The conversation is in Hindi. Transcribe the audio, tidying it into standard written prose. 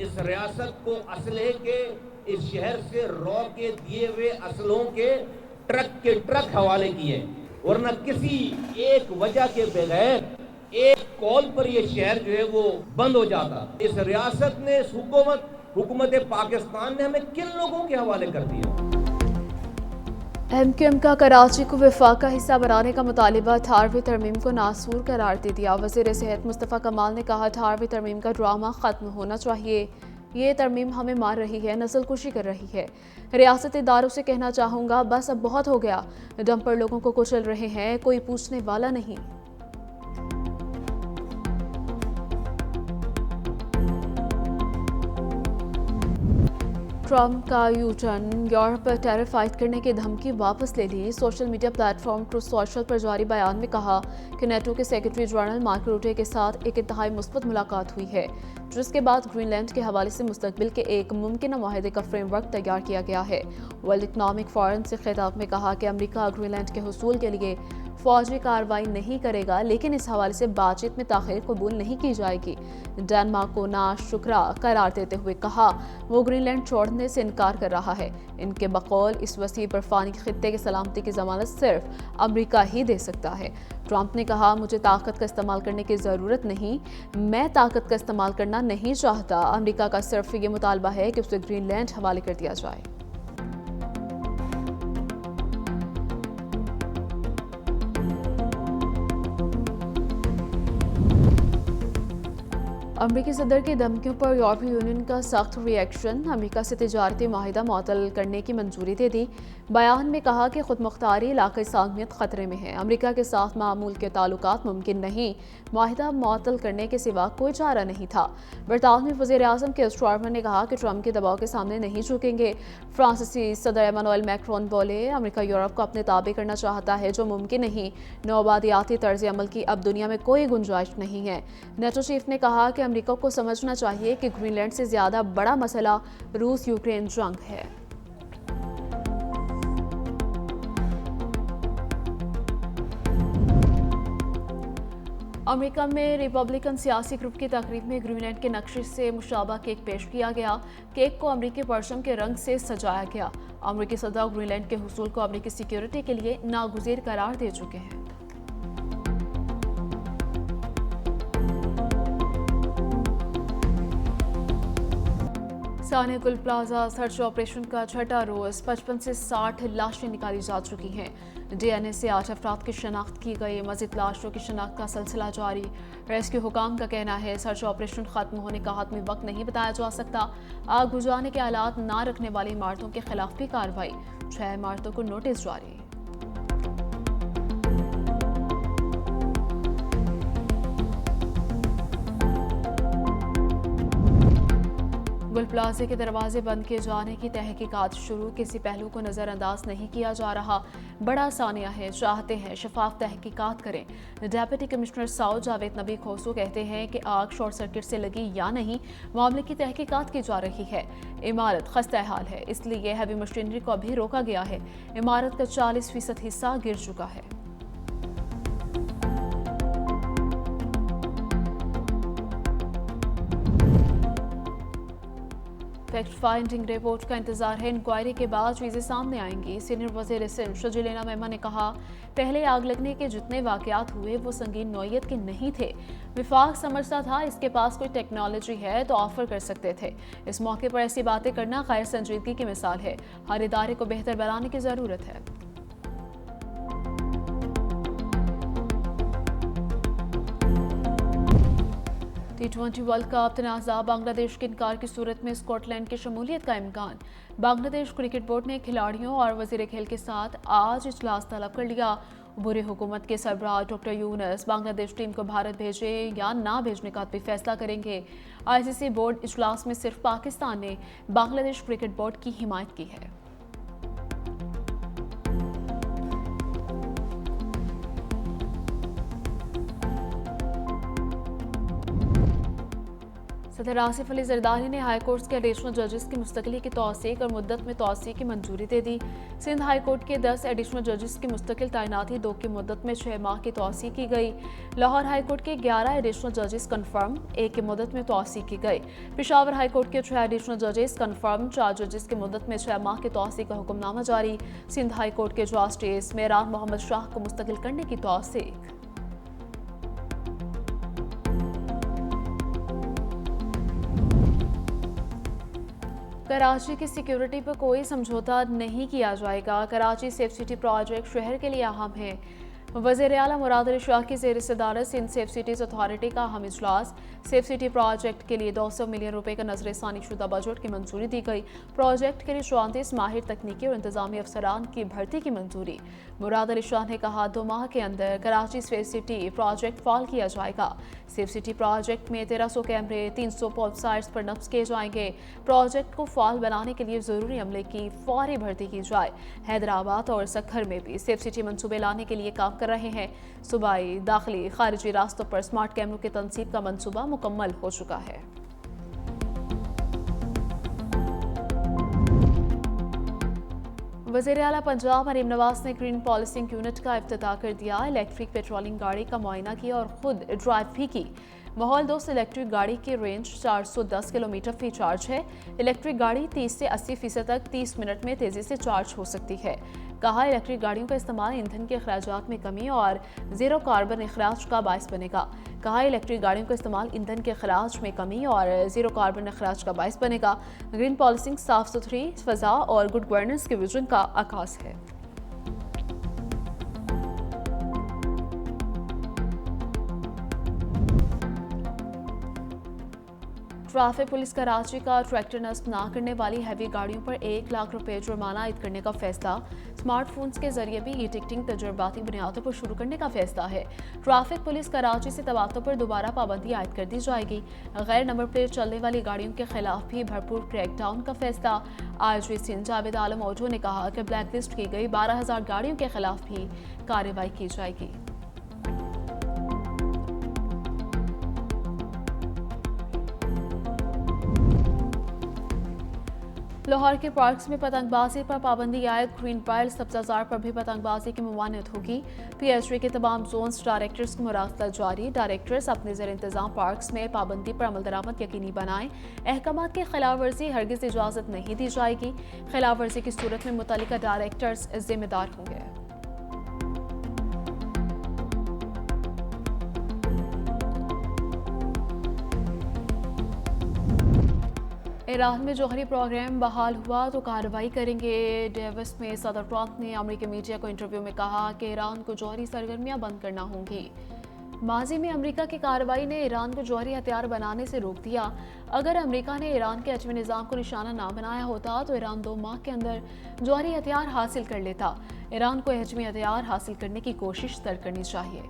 इस रियासत को असलहे के इस शहर से रॉ के दिए हुए असलों के ट्रक हवाले किए, वरना किसी एक वजह के बगैर एक कॉल पर यह शहर जो है वो बंद हो जाता। इस रियासत ने, इस हुकूमत पाकिस्तान ने हमें किन लोगों के हवाले कर दिया। MQM का कराची को वफाक का हिस्सा बनाने का मुतालिबा 18वीं तरमीम को नासूर करार दे दिया। वज़ीर सेहत मुस्तफ़ा कमाल ने कहा 18वीं तरमीम का ड्रामा ख़त्म होना चाहिए। ये तरमीम हमें मार रही है, नस्ल कुशी कर रही है। रियासती इदारों से कहना चाहूँगा बस अब बहुत हो गया। डंपर लोगों को कुचल रहे हैं, कोई पूछने वाला नहीं। ट्रंप का यू टर्न, यूरोप पर टेरर फाइट करने की धमकी वापस ले ली। Social media platform truth social पर जारी बयान में कहा कि नेटो के सेक्रेटरी जनरल मार्क रूटे के साथ एक इंतहाई मुस्बत मुलाकात हुई है, जिसके बाद ग्रीनलैंड के हवाले से मुस्तकबिल के एक मुमकिन माहदे का फ्रेमवर्क तैयार किया गया है। वर्ल्ड इकनॉमिक फोरम से खिताब में कहा कि अमेरिका ग्रीनलैंड के हुसूल के लिए फौजी कार्रवाई नहीं करेगा, लेकिन इस हवाले से बातचीत में ताख़ीर कबूल नहीं की जाएगी। डेनमार्क को नाशुक्रा करार देते हुए कहा वो ग्रीनलैंड छोड़ने से इनकार कर रहा है। इनके बकौल इस वसी बर्फानी खित्ते की सलामती की जमानत सिर्फ अमेरिका ही दे सकता है। ट्रंप ने कहा मुझे ताकत का इस्तेमाल करने की ज़रूरत नहीं, मैं ताकत का इस्तेमाल करना नहीं चाहता। अमेरिका का सिर्फ ये मुतालबा है कि उसे ग्रीनलैंड हवाले कर दिया जाए। अमरीकी सदर की धमकियों पर यूरोपीय यूनियन का सख्त रिएक्शन। अमरीका से तिजारती माहिदा मुअत्तल करने की मंजूरी दे दी। बयान में कहा कि खुद मुख्तारी इलाक़ाई सालमियत खतरे में है। अमरीका के साथ मामूल के ताल्लुकात मुमकिन नहीं, माहिदा मुअत्तल करने के सिवा कोई चारा नहीं था। बरतानवी वज़ीर आज़म के स्टारमर ने कहा कि ट्रंप के दबाव के सामने नहीं झुकेंगे। फ्रांसीसी सदर एमानुएल मैक्रोन बोले अमरीका यूरोप को अपने ताबे करना चाहता है, जो मुमकिन नहीं। नौआबादियाती तर्ज अमल की अब दुनिया में कोई गुंजाइश नहीं है। नेटो चीफ ने कहा कि अमेरिका को समझना चाहिए कि ग्रीनलैंड से ज्यादा बड़ा मसला रूस यूक्रेन जंग है। अमेरिका में रिपब्लिकन सियासी ग्रुप की तकरीब में ग्रीनलैंड के नक्शे से मुशाबा केक पेश किया गया। केक को अमेरिकी परचम के रंग से सजाया गया। अमेरिकी सदर ग्रीनलैंड के हुसूल को अमेरिकी सिक्योरिटी के लिए नागुज़ीर करार दे चुके हैं। सानिया गुल प्लाजा सर्च ऑपरेशन का छठा रोज 55 से 60 लाशें निकाली जा चुकी हैं। DNA से 8 अफराद की शनाख्त की गई। मज़ीद लाशों की शनाख्त का सिलसिला जारी। रेस्क्यू हुकाम का कहना है सर्च ऑपरेशन खत्म होने का हतमी वक्त नहीं बताया जा सकता। आग बुझाने के आलात ना रखने वाली इमारतों के खिलाफ भी कार्रवाई। 6 इमारतों को नोटिस जारी। गुल प्लाजे के दरवाजे बंद किए जाने की तहकीकात शुरू। किसी पहलू को नज़रअंदाज नहीं किया जा रहा। बड़ा सानिया है, चाहते हैं शफाफ तहकीकात करें। डेप्यूटी कमिश्नर साउथ जावेद नबी खोसू कहते हैं कि आग शॉर्ट सर्किट से लगी या नहीं, मामले की तहकीकात की जा रही है। इमारत खस्ता हाल है, इसलिए हैवी मशीनरी को अभी रोका गया है। इमारत का 40% हिस्सा गिर चुका है। फैक्ट फाइंडिंग रिपोर्ट का इंतजार है। इंक्वायरी के बाद चीजें सामने आएंगी। सीनियर वज़ीर सिंध शजीलेना मेमन ने कहा पहले आग लगने के जितने वाकयात हुए वो संगीन नौयत के नहीं थे। विफाक समझता था इसके पास कोई टेक्नोलॉजी है तो ऑफर कर सकते थे। इस मौके पर ऐसी बातें करना गैर संजीदगी की मिसाल है। हर इदारे को बेहतर बनाने की जरूरत है। T20 world cup तनाज़ा। बांग्लादेश के इनकार की सूरत में स्कॉटलैंड की शमूलियत का इम्कान। बांग्लादेश क्रिकेट बोर्ड ने खिलाड़ियों और वज़ीर खेल के साथ आज इजलास तलब कर लिया। बुरी हुकूमत के सरबराह डॉक्टर यूनुस बांग्लादेश टीम को भारत भेजे या ना भेजने का भी फैसला करेंगे। ICC बोर्ड इजलास में सिर्फ पाकिस्तान ने बांग्लादेश क्रिकेट बोर्ड की हिमायत की है। सदर आसिफ अली जरदारी ने हाई कोर्ट के एडिशनल जजेस की मुस्तकिली की तौसीक और मुद्दत में तौसीक की मंजूरी दे दी। सिंध हाई कोर्ट के 10 एडिशनल जजेस की मुस्तकिल तैनाती 2 की मुद्दत में 6 माह की तौसीक की गई। लाहौर हाई कोर्ट के 11 एडिशनल जजेस कन्फर्म, 1 की मुद्दत में तौसीक की गई। पेशावर हाई कोर्ट के 6 एडिशनल जजेस कन्फर्म, 4 जजेस की मुद्दत में 6 माह की तौसीक का हुक्मनामा जारी। सिंध हाई कोर्ट के जस्टिस मेहरान मोहम्मद शाह को मुस्तकिल करने की तौसीक। कराची की सिक्योरिटी पर कोई समझौता नहीं किया जाएगा। कराची सेफ सिटी प्रोजेक्ट शहर के लिए अहम है। वज़ीर आला मुराद अली शाह की ज़ेर सदारत सिंध सेफ सिटीज़ अथॉरिटी का अहम इजलास। सेफ सिटी प्रोजेक्ट के लिए 200 मिलियन रुपए का नजरसानी शुदा बजट की मंजूरी दी गई। प्रोजेक्ट के लिए 34 माहिर तकनीकी और इंतजामी अफसरान की भर्ती की मंजूरी। मुराद अली शाह ने कहा 2 माह के अंदर कराची सेफ सिटी प्रोजेक्ट फाल किया जाएगा। सेफ सिटी प्रोजेक्ट में 1300 कैमरे, 300 पॉप साइट्स पर नफ्स किए जाएंगे। प्रोजेक्ट को फाल बनाने के लिए जरूरी अमले की फौरी भर्ती की जाए। हैदराबाद और सक्खर में भी सेफ सिटी मंसूबे लाने के लिए काम कर रहे हैं। सूबाई, दाखिली, खारिजी रास्तों पर स्मार्ट कैमरों की तनसीब का मंसूबा मुकम्मल हो चुका है। वज़ीर आला पंजाब मरीम नवाज ने ग्रीन पॉलिसिंग यूनिट का इफ्तिताह कर दिया। इलेक्ट्रिक पेट्रोलिंग गाड़ी का मुआयना किया और खुद ड्राइव भी की। माहौल दोस्त इलेक्ट्रिक गाड़ी की रेंज 410 किलोमीटर फी चार्ज है। इलेक्ट्रिक गाड़ी 30 से 80% तक 30 मिनट में तेजी से चार्ज हो सकती है। कहा इलेक्ट्रिक गाड़ियों का इस्तेमाल ईंधन के अखराजात में कमी और जीरो कार्बन अखराज का बायस बनेगा। कहा इलेक्ट्रिक गाड़ियों का इस्तेमाल ईंधन के अखराज में कमी और जीरो कार्बन अखराज का बायस बनेगा। ग्रीन पॉलिसिंग साफ सुथरी फजा और गुड गवर्नेंस के विजन का आकाश है। ट्रैफिक पुलिस कराची का ट्रैक्टर नस्ब ना करने वाली हैवी गाड़ियों पर 1 लाख रुपए जुर्माना आयद करने का फैसला। स्मार्टफोन्स के जरिए भी ई टिकटिंग तजुर्बाती बुनियादों पर शुरू करने का फैसला है। ट्रैफिक पुलिस कराची से तबादलों पर दोबारा पाबंदी आयद कर दी जाएगी। गैर नंबर प्लेट चलने वाली गाड़ियों के खिलाफ भी भरपूर क्रैकडाउन का फैसला। आईजी सिंध जावेद आलम ओझो ने कहा कि ब्लैक लिस्ट की गई 12,000 गाड़ियों के खिलाफ भी कार्रवाई की जाएगी। लाहौर के पार्क्स में पतंगबाजी पर पाबंदी आयद। ग्रीन पाइल सब्जाजार पर भी पतंगबाजी की ममानियत होगी। पीएचडी के तमाम जोन्स डायरेक्टर्स की मुराकबा जारी। डायरेक्टर्स अपने ज़ेर इंतजाम पार्क्स में पाबंदी पर अमल दरामद यकीनी बनाएं। अहकामात की खिलाफ वर्जी हरगिज इजाज़त नहीं दी जाएगी। खिलाफ वर्जी की सूरत में मुतल्लिका डायरेक्टर्स जिम्मेदार होंगे। ईरान में जौहरी प्रोग्राम बहाल हुआ तो कार्रवाई करेंगे। डेविस में सदर ट्रंप ने अमेरिकी मीडिया को इंटरव्यू में कहा कि ईरान को जौहरी सरगर्मियां बंद करना होंगी। माजी में अमेरिका की कार्रवाई ने ईरान को जौहरी हथियार बनाने से रोक दिया। अगर अमेरिका ने ईरान के एटमी निज़ाम को निशाना ना बनाया होता तो ईरान 2 माह के अंदर जौहरी हथियार हासिल कर लेता। ईरान को एटमी हथियार हासिल करने की कोशिश तर करनी चाहिए।